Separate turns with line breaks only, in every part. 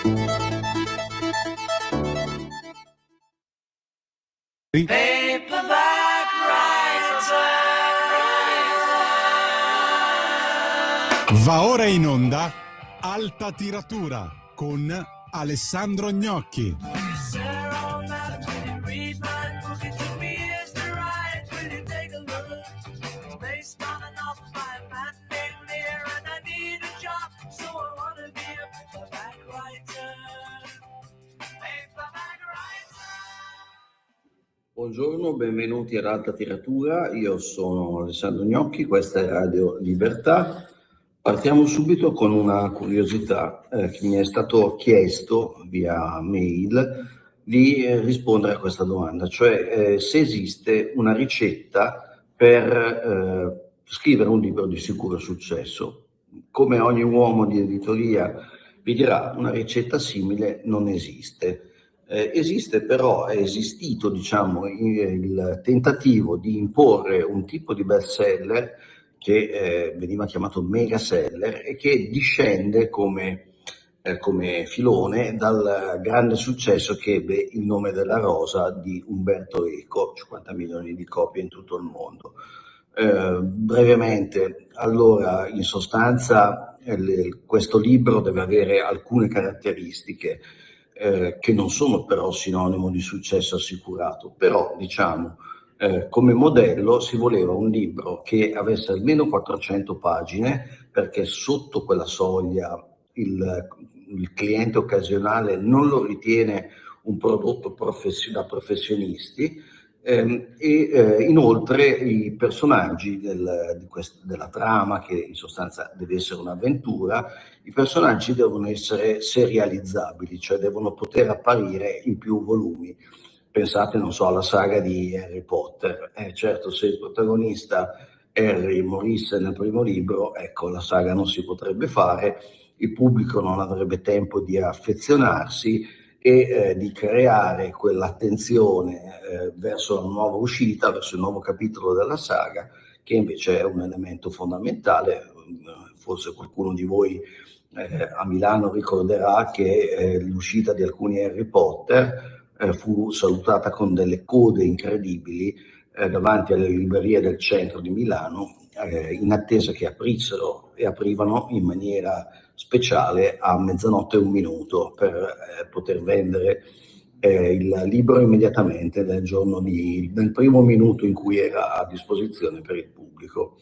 Paperback Writer.
Va ora in onda Alta Tiratura con Alessandro Gnocchi.
Buongiorno, benvenuti ad Alta Tiratura, io sono Alessandro Gnocchi, questa è Radio Libertà. Partiamo subito con una curiosità che mi è stato chiesto via mail di rispondere a questa domanda, cioè se esiste una ricetta per scrivere un libro di sicuro successo. Come ogni uomo di editoria vi dirà, una ricetta simile non esiste. Esiste però, è esistito il tentativo di imporre un tipo di bestseller che veniva chiamato mega seller e che discende come filone dal grande successo che ebbe Il nome della rosa di Umberto Eco, 50 milioni di copie in tutto il mondo. Brevemente, allora, in sostanza questo libro deve avere alcune caratteristiche che non sono però sinonimo di successo assicurato, però come modello si voleva un libro che avesse almeno 400 pagine, perché sotto quella soglia il cliente occasionale non lo ritiene un prodotto da professionisti. Inoltre i personaggi della trama, che in sostanza deve essere un'avventura, i personaggi devono essere serializzabili, cioè devono poter apparire in più volumi. Pensate, non so, alla saga di Harry Potter. Certo, se il protagonista Harry morisse nel primo libro, ecco, la saga non si potrebbe fare, il pubblico non avrebbe tempo di affezionarsi e di creare quell'attenzione verso la nuova uscita, verso il nuovo capitolo della saga, che invece è un elemento fondamentale. Forse qualcuno di voi a Milano ricorderà che l'uscita di alcuni Harry Potter fu salutata con delle code incredibili davanti alle librerie del centro di Milano, in attesa che aprissero, e aprivano in maniera speciale a 00:01 per poter vendere il libro immediatamente nel primo minuto in cui era a disposizione per il pubblico.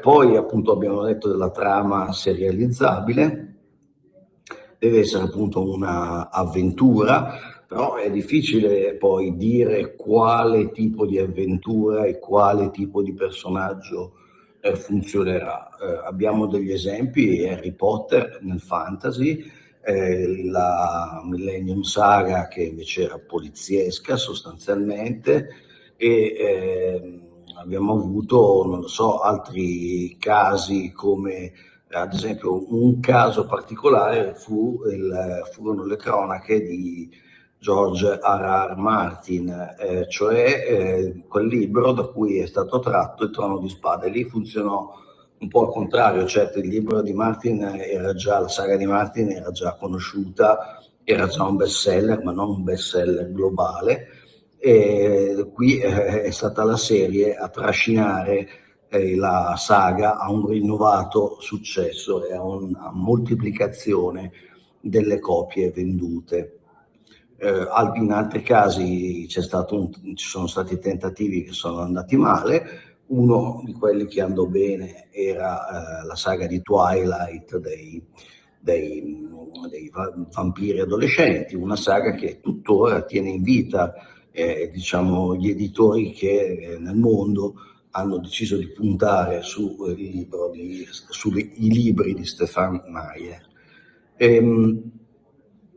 Poi appunto abbiamo detto della trama serializzabile, deve essere appunto una avventura, però è difficile poi dire quale tipo di avventura e quale tipo di personaggio funzionerà. Abbiamo degli esempi: Harry Potter nel fantasy, la Millennium Saga che invece era poliziesca sostanzialmente, e abbiamo avuto, non lo so, altri casi come ad esempio un caso particolare furono le cronache di George R.R. Martin, cioè quel libro da cui è stato tratto Il Trono di Spade. Lì funzionò un po' al contrario, cioè il libro di Martin la saga di Martin era già conosciuta, era già un bestseller, ma non un bestseller globale, e qui è stata la serie a trascinare la saga a un rinnovato successo e a una moltiplicazione delle copie vendute. In altri casi ci sono stati tentativi che sono andati male. Uno di quelli che andò bene era la saga di Twilight dei vampiri adolescenti, una saga che tuttora tiene in vita gli editori che nel mondo hanno deciso di puntare sui libri di Stefan Meyer.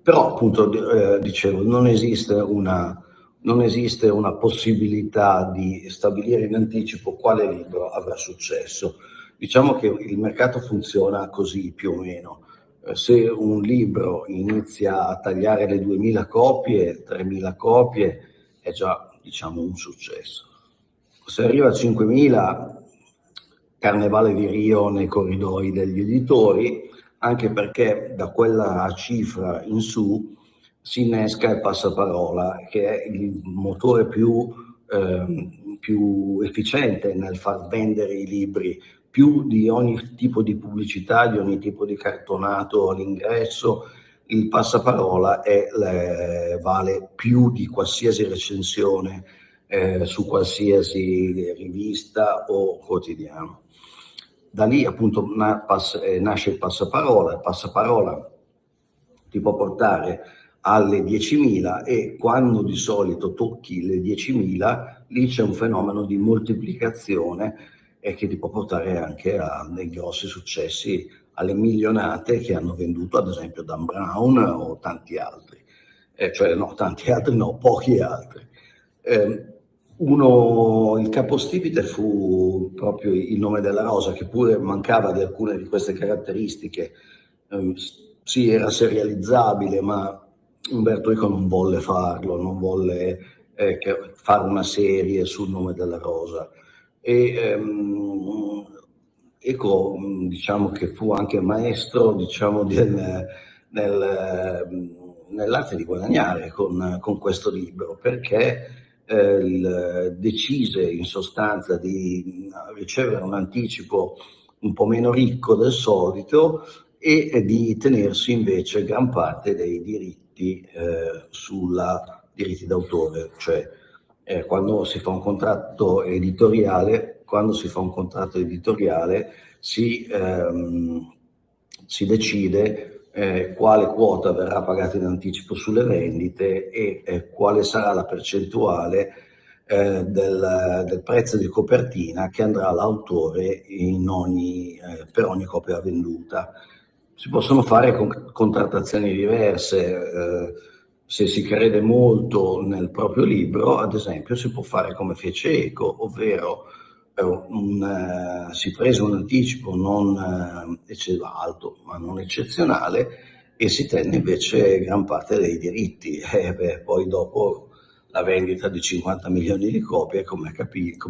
Però appunto dicevo, non esiste una possibilità di stabilire in anticipo quale libro avrà successo. Diciamo che il mercato funziona così più o meno. Se un libro inizia a tagliare le 2000 copie, 3000 copie, è già un successo. Se arriva a 5000, Carnevale di Rio nei corridoi degli editori. anche perché da quella cifra in su si innesca il passaparola, che è il motore più efficiente nel far vendere i libri, più di ogni tipo di pubblicità, di ogni tipo di cartonato all'ingresso. Il passaparola vale più di qualsiasi recensione su qualsiasi rivista o quotidiano. Da lì appunto nasce il passaparola. Il passaparola ti può portare alle 10.000 e quando di solito tocchi le 10.000 lì c'è un fenomeno di moltiplicazione che ti può portare anche a dei grossi successi, alle milionate che hanno venduto ad esempio Dan Brown o tanti altri, pochi altri. Il capostipite fu proprio Il nome della rosa, che pure mancava di alcune di queste caratteristiche. Sì, era serializzabile, ma Umberto Eco non volle farlo, non volle fare una serie sul nome della rosa. Eco, diciamo che fu anche maestro, diciamo, nell'arte di guadagnare con questo libro, perché decise in sostanza di ricevere un anticipo un po' meno ricco del solito e di tenersi invece gran parte dei diritti diritti d'autore, cioè quando si fa un contratto editoriale si decide quale quota verrà pagata in anticipo sulle vendite e quale sarà la percentuale del prezzo di copertina che andrà all'autore per ogni copia venduta. Si possono fare contrattazioni diverse. Se si crede molto nel proprio libro, ad esempio, si può fare come fece Eco, ovvero si prese un anticipo non alto, ma non eccezionale, e si tenne invece gran parte dei diritti. Poi dopo la vendita di 50 milioni di copie, come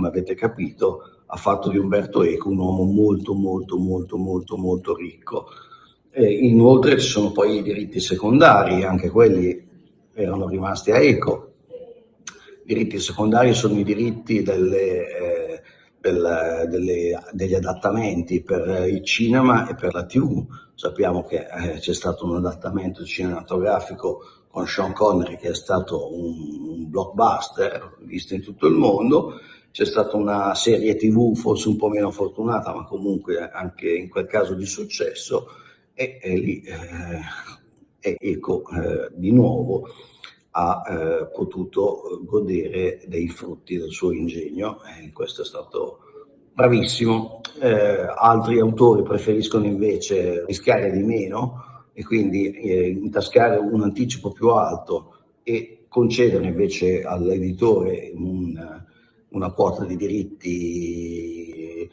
avete capito, ha fatto di Umberto Eco un uomo molto, molto, molto, molto, molto ricco. Inoltre ci sono poi i diritti secondari, anche quelli erano rimasti a Eco. I diritti secondari sono i diritti degli adattamenti per il cinema e per la TV. Sappiamo che c'è stato un adattamento cinematografico con Sean Connery che è stato un blockbuster visto in tutto il mondo. C'è stata una serie TV forse un po' meno fortunata, ma comunque anche in quel caso di successo, e lì Eco di nuovo ha potuto godere dei frutti del suo ingegno, e in questo è stato bravissimo. Altri autori preferiscono invece rischiare di meno e quindi intascare un anticipo più alto e concedere invece all'editore una quota di diritti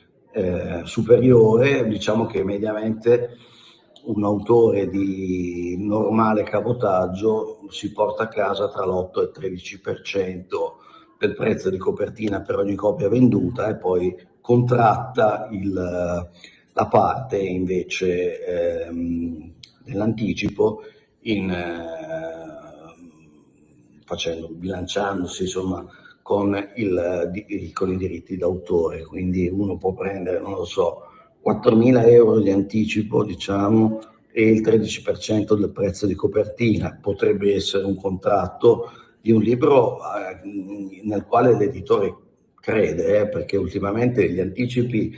superiore. Diciamo che mediamente un autore di normale cabotaggio si porta a casa tra l'8 e il 13% del prezzo di copertina per ogni copia venduta e poi contratta la parte invece dell'anticipo bilanciandosi insomma con i diritti d'autore. Quindi uno può prendere, non lo so, 4.000 euro di anticipo, diciamo, e il 13% del prezzo di copertina. Potrebbe essere un contratto di un libro nel quale l'editore crede, perché ultimamente gli anticipi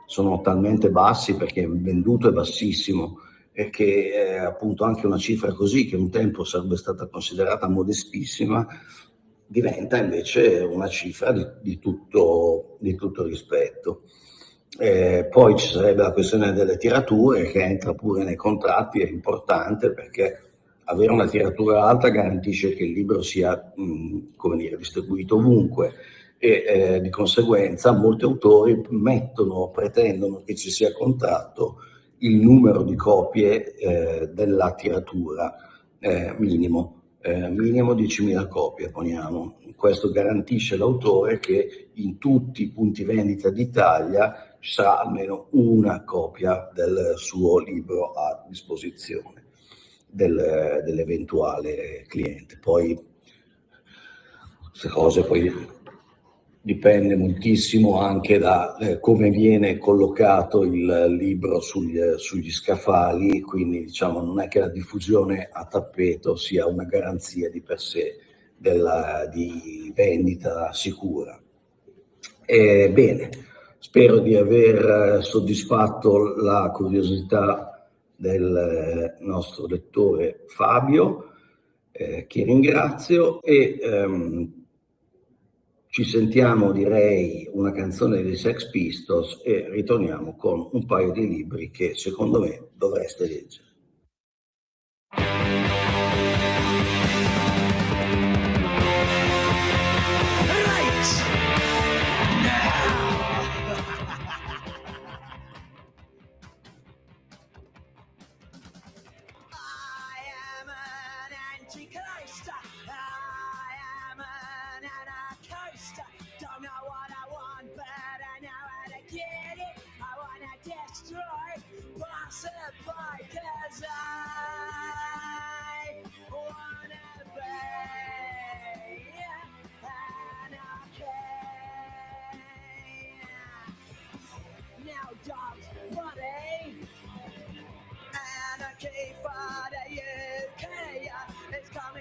sono talmente bassi perché il venduto è bassissimo e che appunto anche una cifra così, che un tempo sarebbe stata considerata modestissima, diventa invece una cifra di tutto rispetto. Poi ci sarebbe la questione delle tirature che entra pure nei contratti, è importante perché avere una tiratura alta garantisce che il libro sia distribuito ovunque e di conseguenza molti autori pretendono che ci sia contratto il numero di copie della tiratura minimo. minimo 10.000 copie, poniamo. Questo garantisce l'autore che in tutti i punti vendita d'Italia ci sarà almeno una copia del suo libro a disposizione dell'eventuale cliente. Poi queste cose poi dipende moltissimo anche da come viene collocato il libro sugli scaffali, quindi diciamo non è che la diffusione a tappeto sia una garanzia di per sé di vendita sicura. Bene, spero di aver soddisfatto la curiosità del nostro lettore Fabio, che ringrazio, e ci sentiamo, direi, una canzone dei Sex Pistols e ritorniamo con un paio di libri che secondo me dovreste leggere.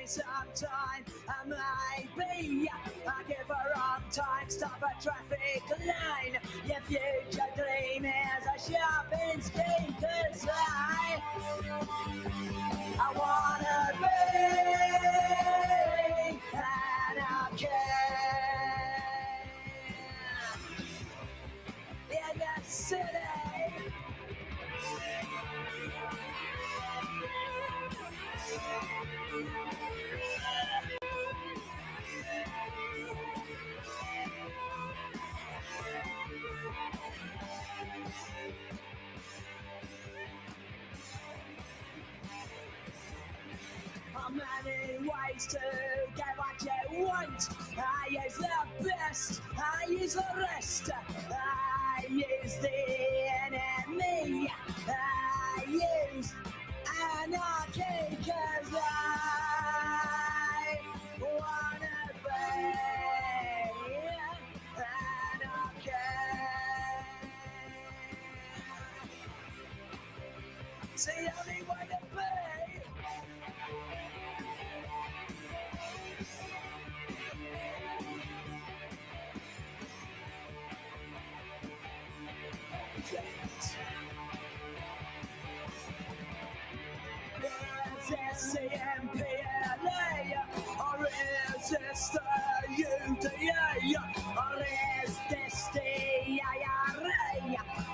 Sometime maybe I give a wrong time, stop a traffic line. Your future dream is a shopping scheme, 'cause I wanna be anarchy in the city. Many ways to get what you want. I use the best, I use the rest, I use the enemy, I use anarchy, 'cause I wanna be anarchy. It's the only way to be. Resist the MPLA, or resist the UDA, or resist the IRA.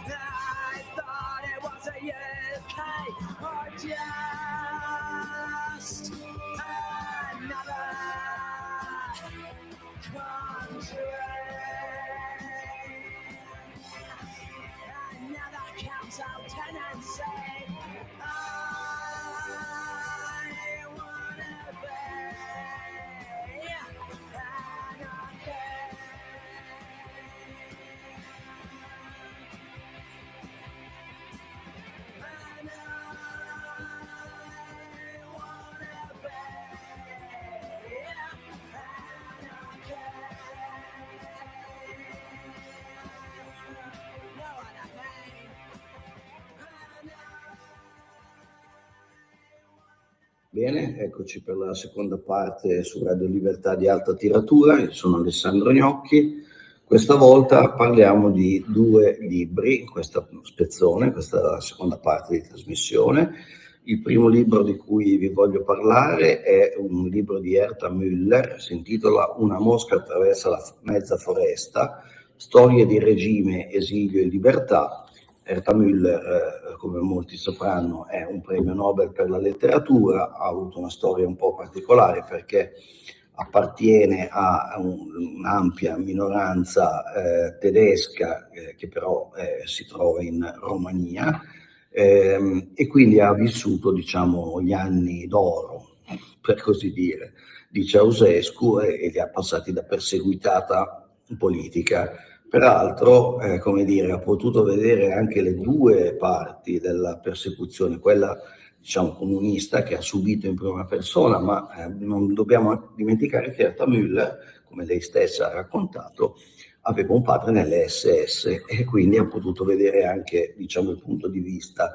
I thought it was a UK, or just another country. Another council tenancy.
Bene, eccoci per la seconda parte su Radio Libertà di Alta Tiratura. Io sono Alessandro Gnocchi. Questa volta parliamo di due libri in questa spezzone, questa è la seconda parte di trasmissione. Il primo libro di cui vi voglio parlare è un libro di Herta Müller, si intitola Una mosca attraversa la mezza foresta, storie di regime, esilio e libertà. Herta Müller, come molti sapranno, è un premio Nobel per la letteratura, ha avuto una storia un po' particolare perché appartiene a un'ampia minoranza tedesca che però si trova in Romania e quindi ha vissuto, diciamo, gli anni d'oro per così dire, di Ceausescu e li ha passati da perseguitata politica. Peraltro, come dire, ha potuto vedere anche le due parti della persecuzione, quella diciamo comunista che ha subito in prima persona, ma non dobbiamo dimenticare che Herta Müller, come lei stessa ha raccontato, aveva un padre nelle SS e quindi ha potuto vedere anche diciamo il punto di vista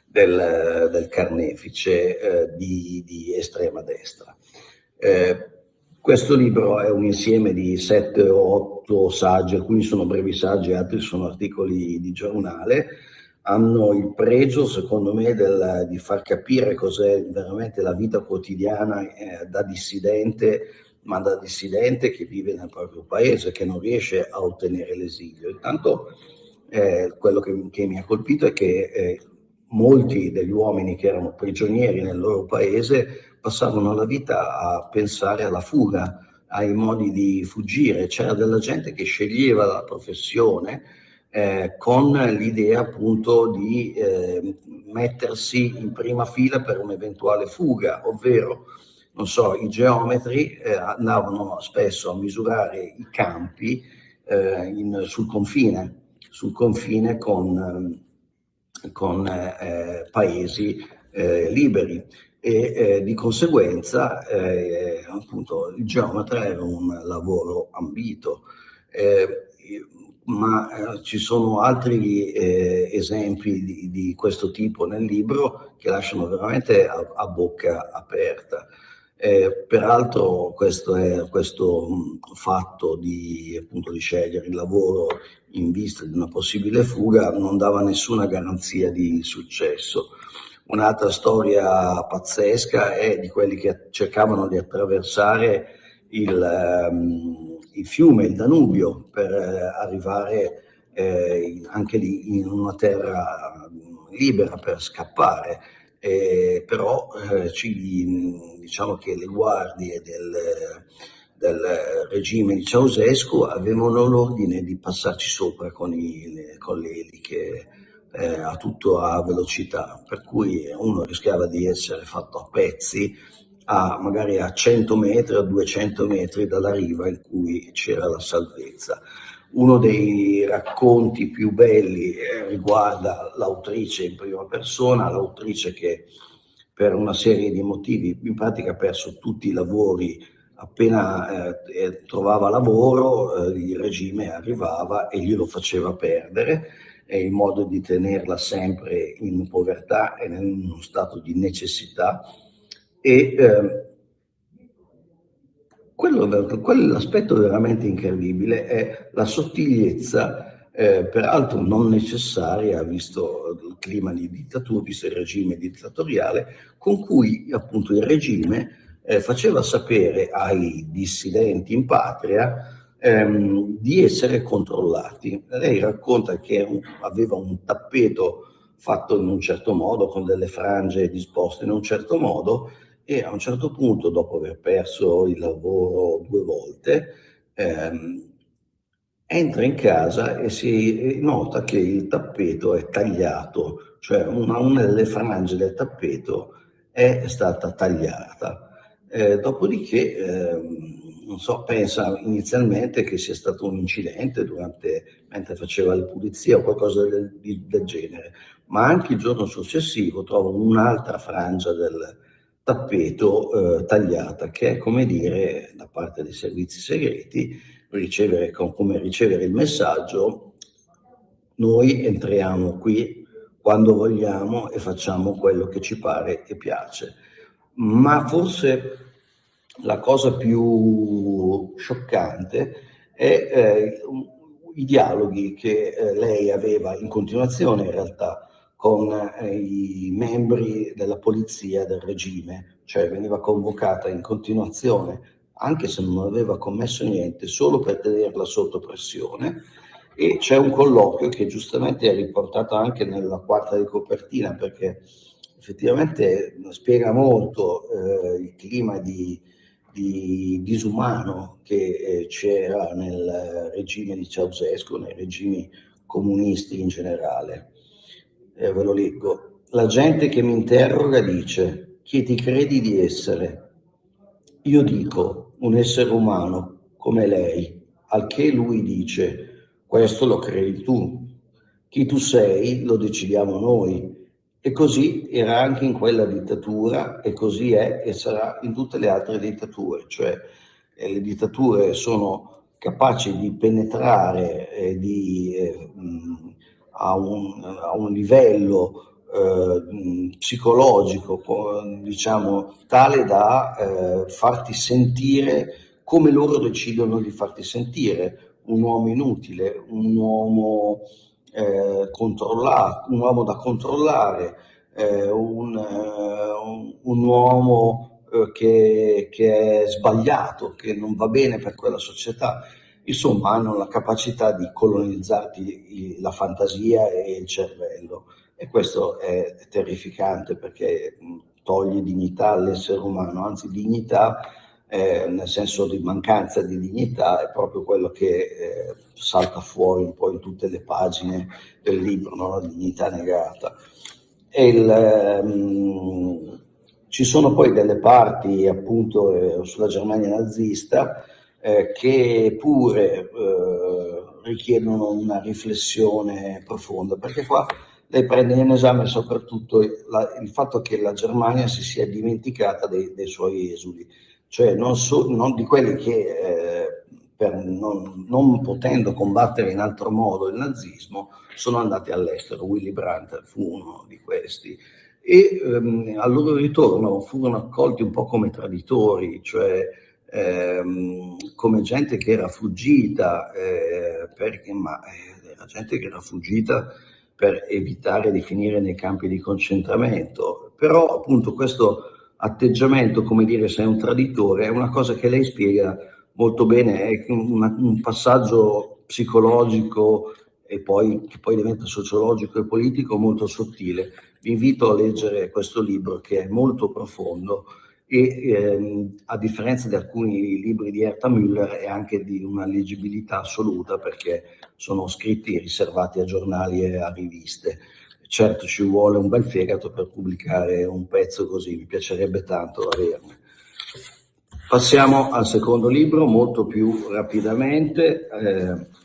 del carnefice di estrema destra. Questo libro è un insieme di 7 o 8 saggi, alcuni sono brevi saggi, altri sono articoli di giornale. Hanno il pregio, secondo me, di far capire cos'è veramente la vita quotidiana da dissidente, ma da dissidente che vive nel proprio paese, che non riesce a ottenere l'esilio. Intanto quello che mi ha colpito è che molti degli uomini che erano prigionieri nel loro paese passavano la vita a pensare alla fuga, ai modi di fuggire. C'era della gente che sceglieva la professione con l'idea appunto di mettersi in prima fila per un'eventuale fuga, ovvero, non so, i geometri andavano spesso a misurare i campi sul confine con paesi liberi e di conseguenza appunto il geometra era un lavoro ambito. Ma ci sono altri esempi di questo tipo nel libro che lasciano veramente a bocca aperta. Peraltro questo fatto appunto, di scegliere il lavoro in vista di una possibile fuga non dava nessuna garanzia di successo. Un'altra storia pazzesca è di quelli che cercavano di attraversare il fiume, il Danubio, per arrivare anche lì in una terra libera per scappare. Però diciamo che le guardie del regime di Ceausescu avevano l'ordine di passarci sopra con le eliche a velocità, per cui uno rischiava di essere fatto a pezzi magari a 100 metri o 200 metri dalla riva in cui c'era la salvezza. Uno dei racconti più belli riguarda l'autrice in prima persona, l'autrice che per una serie di motivi in pratica ha perso tutti i lavori. Appena trovava lavoro il regime arrivava e glielo faceva perdere, in modo di tenerla sempre in povertà e in uno stato di necessità. E quell'aspetto veramente incredibile è la sottigliezza, peraltro non necessaria, visto il clima di dittatura, visto il regime dittatoriale, con cui appunto il regime faceva sapere ai dissidenti in patria di essere controllati. Lei racconta che aveva un tappeto fatto in un certo modo, con delle frange disposte in un certo modo, e a un certo punto, dopo aver perso il lavoro 2 volte, entra in casa e si nota che il tappeto è tagliato, cioè una delle frange del tappeto è stata tagliata. Dopodiché, non so, pensa inizialmente che sia stato un incidente mentre faceva le pulizie o qualcosa del genere, ma anche il giorno successivo trova un'altra frangia del tappeto tagliata, che è come dire, da parte dei servizi segreti, come ricevere il messaggio: noi entriamo qui quando vogliamo e facciamo quello che ci pare e piace. Ma forse la cosa più scioccante è i dialoghi che lei aveva in continuazione in realtà con i membri della polizia del regime, cioè veniva convocata in continuazione, anche se non aveva commesso niente, solo per tenerla sotto pressione. E c'è un colloquio che giustamente è riportato anche nella quarta di copertina, perché effettivamente spiega molto il clima di disumano che c'era nel regime di Ceausescu, nei regimi comunisti in generale. Ve lo leggo. La gente che mi interroga dice: chi ti credi di essere? io dico un essere umano come lei, al che lui dice questo lo credi tu, chi tu sei lo decidiamo noi. E così era anche in quella dittatura e così è e sarà in tutte le altre dittature, cioè le dittature sono capaci di penetrare a un livello psicologico, diciamo, tale da farti sentire come loro decidono di farti sentire, un uomo inutile, un uomo controllato, un uomo da controllare, un uomo che è sbagliato, che non va bene per quella società. Insomma, hanno la capacità di colonizzarti la fantasia e il cervello. E questo è terrificante perché toglie dignità all'essere umano, anzi dignità nel senso di mancanza di dignità è proprio quello che salta fuori un po' in tutte le pagine del libro, no? La dignità negata. Ci sono poi delle parti appunto sulla Germania nazista che pure richiedono una riflessione profonda, perché qua lei prende in esame soprattutto il fatto che la Germania si sia dimenticata dei suoi esuli, cioè non di quelli che non potendo combattere in altro modo il nazismo sono andati all'estero. Willy Brandt fu uno di questi e al loro ritorno furono accolti un po' come traditori, cioè come gente che era fuggita, era gente che era fuggita per evitare di finire nei campi di concentramento. Però appunto questo atteggiamento, come dire sei un traditore, è una cosa che lei spiega molto bene, è un passaggio psicologico e che poi diventa sociologico e politico molto sottile. Vi invito a leggere questo libro che è molto profondo e a differenza di alcuni libri di Herta Müller è anche di una leggibilità assoluta perché sono scritti riservati a giornali e a riviste. Certo ci vuole un bel fegato per pubblicare un pezzo così, mi piacerebbe tanto averne. Passiamo al secondo libro molto più rapidamente,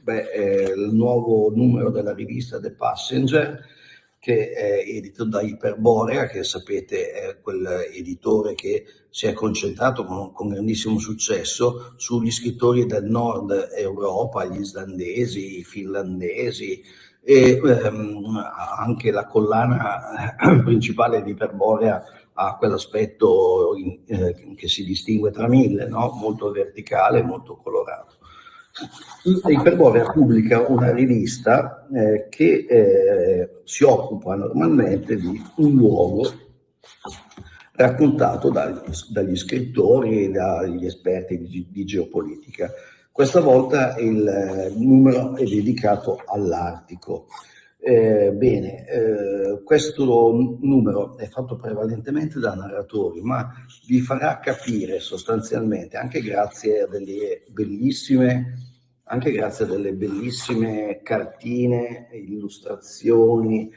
il nuovo numero della rivista The Passenger, che è edito da Iperborea, che sapete è quel editore che si è concentrato con grandissimo successo sugli scrittori del nord Europa, gli islandesi, i finlandesi, e anche la collana principale di Iperborea ha quell'aspetto che si distingue tra mille, no? Molto verticale, molto colorato. Iperborea pubblica una rivista che si occupa normalmente di un luogo raccontato dagli scrittori e dagli esperti di geopolitica. Questa volta il numero è dedicato all'Artico. Questo numero è fatto prevalentemente da narratori, ma vi farà capire sostanzialmente, anche grazie a delle bellissime cartine, illustrazioni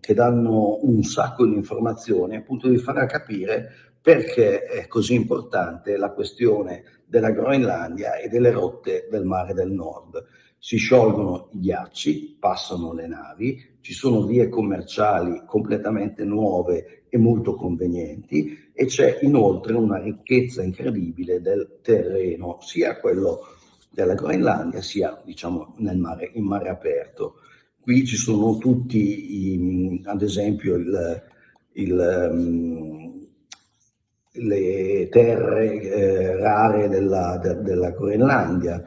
che danno un sacco di informazioni, appunto vi farà capire perché è così importante la questione della Groenlandia e delle rotte del Mare del Nord. Si sciolgono i ghiacci, passano le navi, ci sono vie commerciali completamente nuove e molto convenienti e c'è inoltre una ricchezza incredibile del terreno, sia quello della Groenlandia sia diciamo in mare aperto. Qui ci sono tutti, ad esempio, le terre rare della Groenlandia,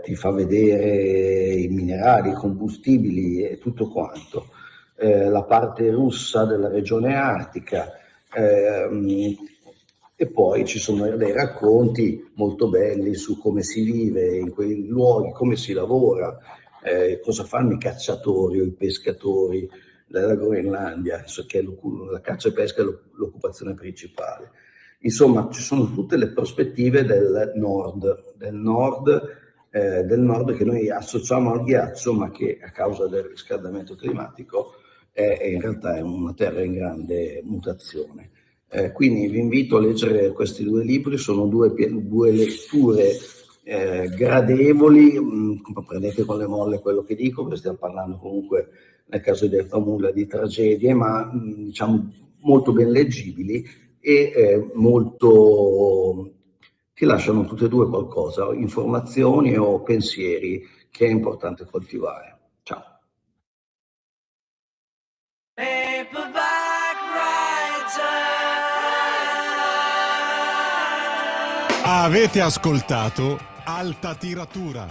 ti fa vedere i minerali, i combustibili e tutto quanto. La parte russa della regione artica, e poi ci sono dei racconti molto belli su come si vive in quei luoghi, come si lavora, cosa fanno i cacciatori o i pescatori della Groenlandia, che la caccia e pesca è l'occupazione principale. Insomma, ci sono tutte le prospettive del nord che noi associamo al ghiaccio, ma che a causa del riscaldamento climatico in realtà è una terra in grande mutazione. Quindi vi invito a leggere questi due libri, sono due letture gradevoli, prendete con le molle quello che dico, perché stiamo parlando comunque nel caso di Delta Mulla di tragedie, ma diciamo molto ben leggibili e molto che lasciano tutte e due qualcosa, informazioni o pensieri che è importante coltivare. Ciao.
Avete ascoltato Alta Tiratura.